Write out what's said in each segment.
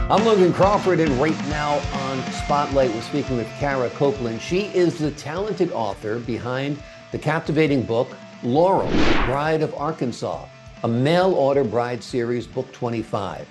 I'm Logan Crawford, and right now on Spotlight, we're speaking with Carra Copelin. She is the talented author behind the captivating book, Laurel, Bride of Arkansas, a mail-order bride series, book 25.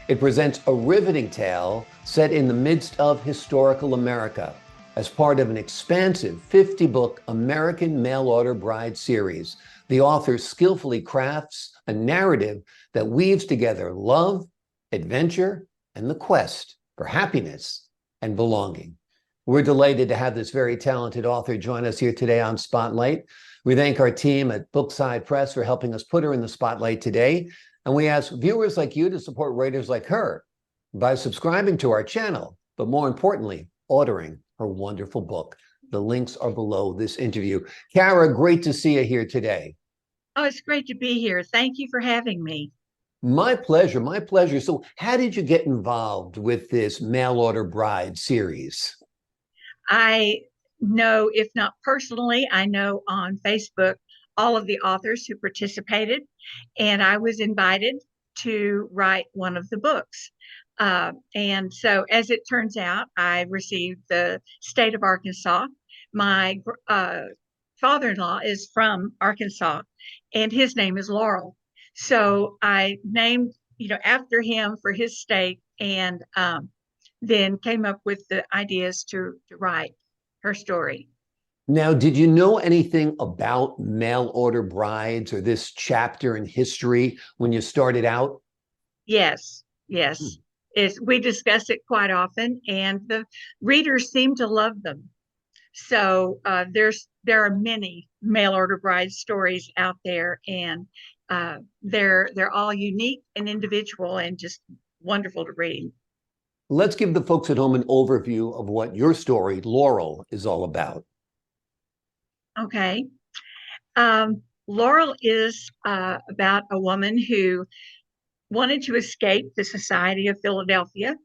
It presents a riveting tale set in the midst of historical America as part of an expansive 50-book American mail-order bride series. The author skillfully crafts a narrative that weaves together love, adventure, and the quest for happiness and belonging. We're delighted to have this very talented author join us here today on Spotlight. We thank our team at Bookside Press for helping us put her in the spotlight today. And we ask viewers like you to support writers like her by subscribing to our channel, but more importantly, ordering her wonderful book. The links are below this interview. Carra, great to see you here today. Oh, it's great to be here. Thank you for having me. My pleasure, my pleasure. So how did you get involved with this Mail Order Bride series? I know, if not personally, I know on Facebook all of the authors who participated, and I was invited to write one of the books. And so, as it turns out, I received the state of Arkansas. My father-in-law is from Arkansas, and his name is Laurel. So I named, after him for his state, and then came up with the ideas to write her story. Now, did you know anything about mail order brides or this chapter in history when you started out? Yes, Hmm. yes. We discuss it quite often, and the readers seem to love them. So there are many mail order bride stories out there, and they're all unique and individual and just wonderful to read. Let's give the folks at home an overview of what your story, Laurel, is all about. Okay. Laurel is about a woman who wanted to escape the society of Philadelphia,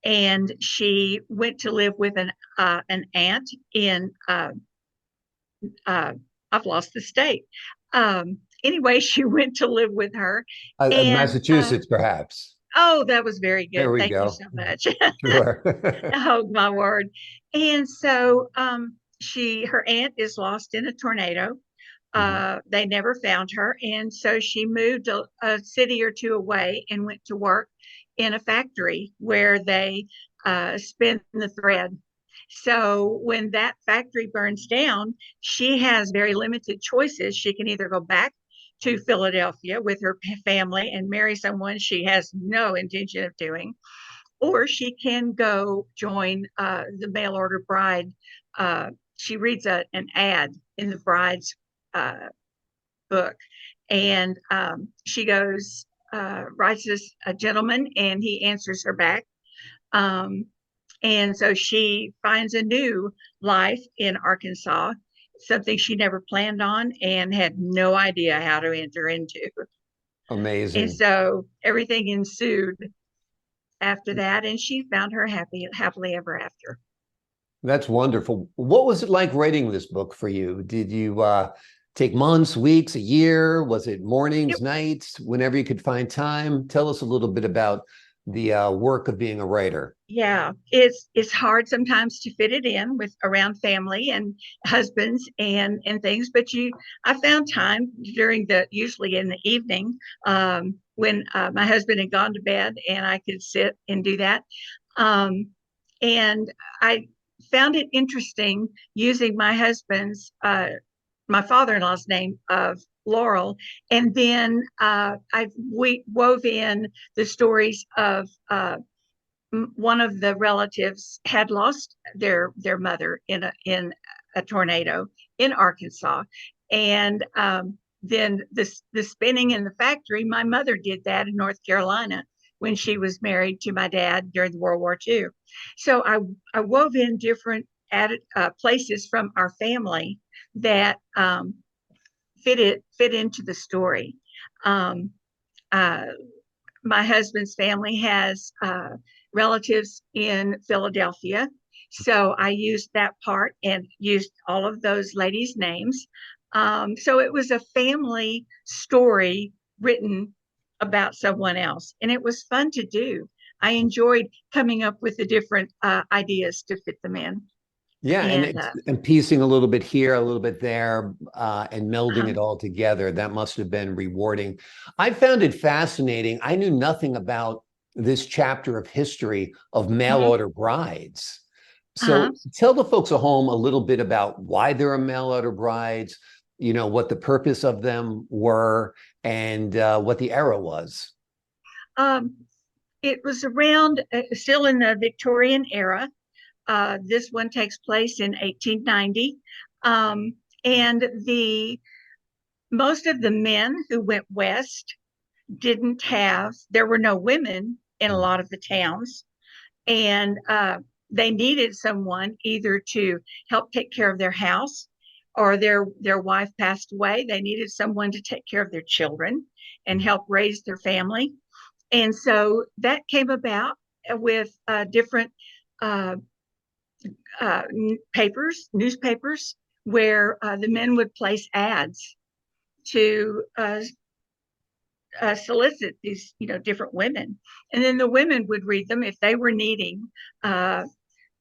and she went to live with an aunt in uh, I've lost the state. Anyway, she went to live with her, and Massachusetts, perhaps. oh, that was very There good. we Thank you go. so much. Sure. Oh my word! And so her aunt is lost in a tornado. Mhm. They never found her, and so she moved a city or two away and went to work in a factory where they spin the thread. So when that factory burns down, she has very limited choices. She can either go back to Philadelphia with her family and marry someone she has no intention of doing, or she can go join the mail order bride. She reads an ad in the bride's uh, book, and she goes, writes this a gentleman, and he answers her back. Um, and so she finds a new life in Arkansas, something she never planned on and had no idea how to enter into. And Amazing. so everything ensued after that, and she found her happily ever after. That's wonderful. What was it like writing this book for you? Did you take months, weeks, a year? Was it It, mornings, nights, whenever you could find time? Tell us a little bit about the work of being a writer. yeah, it's hard sometimes to fit it in with around family and husbands and things, but you I found time during the usually in the evening, when my husband had gone to bed, and I could sit and do that. Um, and I found it interesting using my father-in-law's name of Laurel, and then we wove in the stories of one of the relatives had lost their mother in a tornado in Arkansas, and then the spinning in the factory. My mother did that in North Carolina when she was married to my dad during World War II. So I wove in different added places from our family that fit into the story. Um, uh, my husband's family has relatives in Philadelphia. So I used that part and used all of those ladies' names. So it was a family story written about someone else, and it was fun to do. I enjoyed coming up with the different ideas to fit them in. Yeah, and And it's and piecing a little bit here, a little bit there, and melding uh, it all together. That must have been rewarding. I found it fascinating. I knew nothing about this chapter of history of mail mhm, order brides. uh-huh. So tell the folks at home a little bit about why there are mail order brides, what the purpose of them were, and what the era was. Um, it was around still in the Victorian era. This one takes place in 1890. Um, and the most of the men who went west didn't have, there were no women in a Mm. lot of the towns. And they needed someone either to help take care of their house, or their wife passed away. They needed someone to take care of their children and help raise their family. And so that came about with different uh, newspapers, where the men would place ads to solicit these, different women, and then the women would read them if they were needing uh,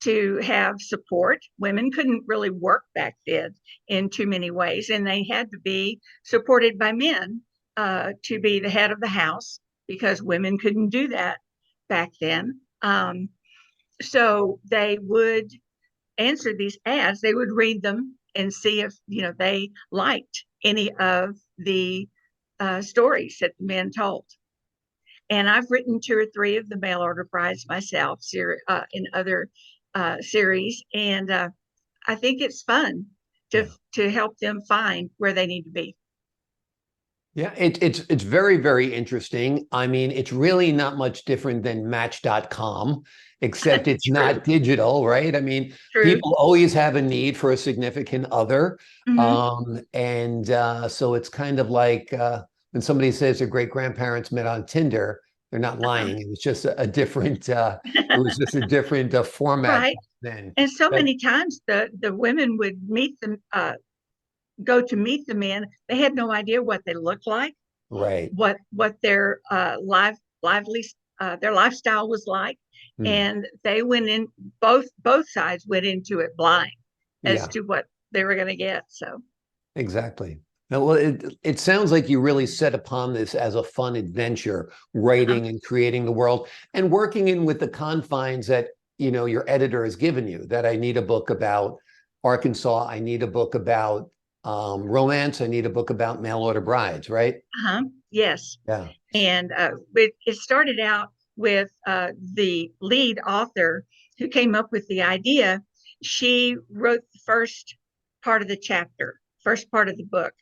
to have support. Women couldn't really work back then in too many ways, and they had to be supported by men to be the head of the house, because women couldn't do that back then. So they would answer these ads. They would read them and see if they liked any of the stories that the men told. And I've written two or three of the mail order brides myself in other series, and I think it's fun to Yeah. to help them find where they need to be. Yeah, it's very, very interesting. I mean, it's really not much different than Match.com, except it's True, not digital, right? I mean, true. people always have a need for a significant other. Hmm. And so it's kind of like when somebody says their great grandparents met on Tinder, they're not Uh-huh. lying. It was just a different it was just a different format Right. then. And so But many times the women would meet them, go to meet the men. They had no idea what they looked like, right. what their lively their lifestyle was like, Hmm. and they went in. Both sides went into it blind as Yeah. to what they were going to get. So Exactly. Now, well, it sounds like you really set upon this as a fun adventure, uh, writing and creating the world and working in with the confines that, your editor has given you, that I need a book about Arkansas. I need a book about romance. I need a book about mail order brides, right? yes. Yeah. And it started out with the lead author who came up with the idea. She wrote the first part of the book,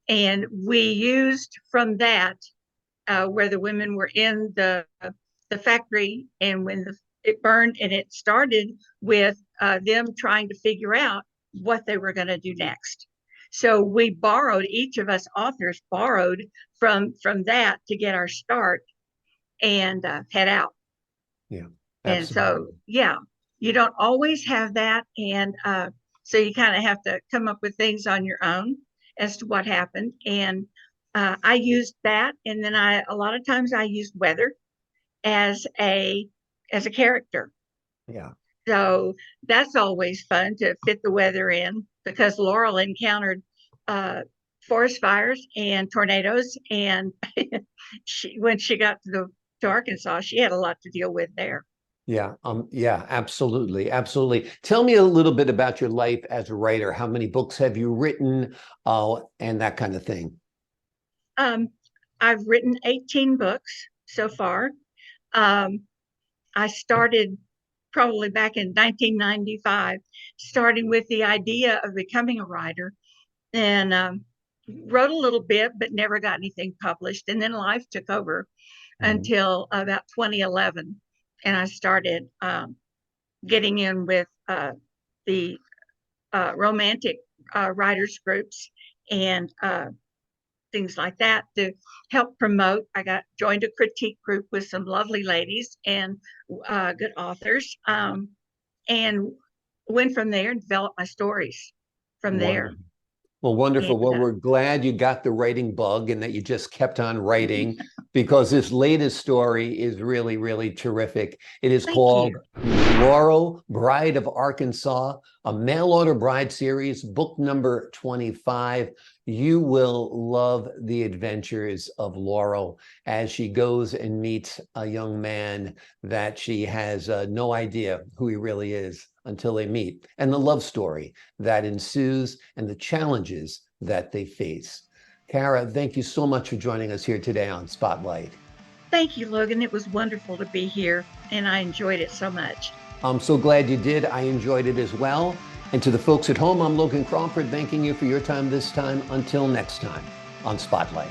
and we used from that, where the women were in the factory, and when it burned, and it started with them trying to figure out what they were going to do next. So we borrowed, each of us authors borrowed from that to get our start, and head out. Yeah. And so, Absolutely. yeah, you don't always have that, and so you kind of have to come up with things on your own as to what happened. And I used that, and then a lot of times I used weather as a character. Yeah. So that's always fun to fit the weather in, because Laurel encountered uh, forest fires and tornadoes, and when she got to Arkansas, she had a lot to deal with there. Yeah, absolutely. Absolutely. Tell me a little bit about your life as a writer. How many books have you written? And that kind of thing. Um, I've written 18 books so far. Um, I started probably back in 1995, starting with the idea of becoming a writer, and wrote a little bit, but never got anything published. And then life took over Mhm. until about 2011, and I started getting in with the romantic writers groups, and things like that to help promote. I got joined a critique group with some lovely ladies and good authors, and went from there and developed my stories from there. Wonderful. Well, And wonderful. Well, we're glad you got the writing bug and that you just kept on writing because this latest story is really, really terrific. It is Thank called you. Laurel, Bride of Arkansas, a mail order bride series, book number 25. You will love the adventures of Laurel as she goes and meets a young man that she has no idea who he really is until they meet, and the love story that ensues and the challenges that they face. Carra, thank you so much for joining us here today on Spotlight. Thank you, Logan. It was wonderful to be here, and I enjoyed it so much. I'm so glad you did. I enjoyed it as well. And to the folks at home, I'm Logan Crawford, thanking you for your time this time. Until next time on Spotlight.